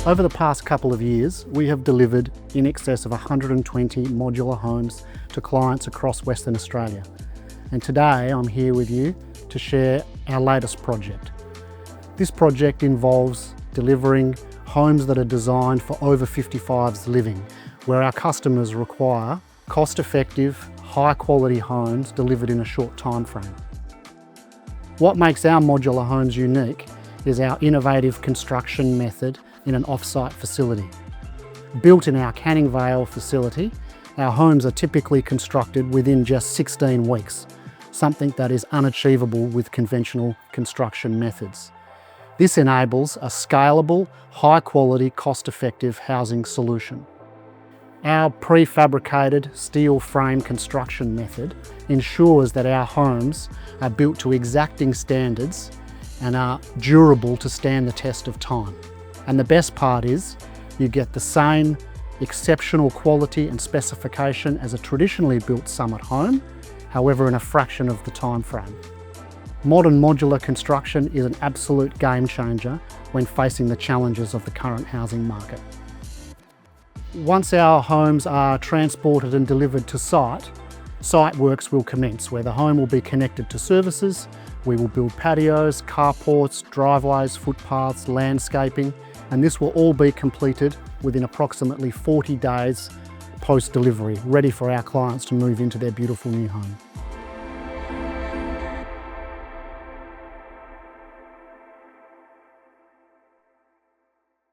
Over the past couple of years, we have delivered in excess of 120 modular homes to clients across Western Australia. And today I'm here with you to share our latest project. This project involves delivering homes that are designed for over 55s living, where our customers require cost-effective, high-quality homes delivered in a short time frame. What makes our modular homes unique is our innovative construction method in an off-site facility. Built in our Canning Vale facility, our homes are typically constructed within just 16 weeks, something that is unachievable with conventional construction methods. This enables a scalable, high-quality, cost-effective housing solution. Our prefabricated steel frame construction method ensures that our homes are built to exacting standards and are durable to stand the test of time. And the best part is, you get the same exceptional quality and specification as a traditionally built Summit home, however in a fraction of the time frame. Modern modular construction is an absolute game changer when facing the challenges of the current housing market. Once our homes are transported and delivered to site, site works will commence where the home will be connected to services. We will build patios, carports, driveways, footpaths, landscaping, and this will all be completed within approximately 40 days post-delivery, ready for our clients to move into their beautiful new home.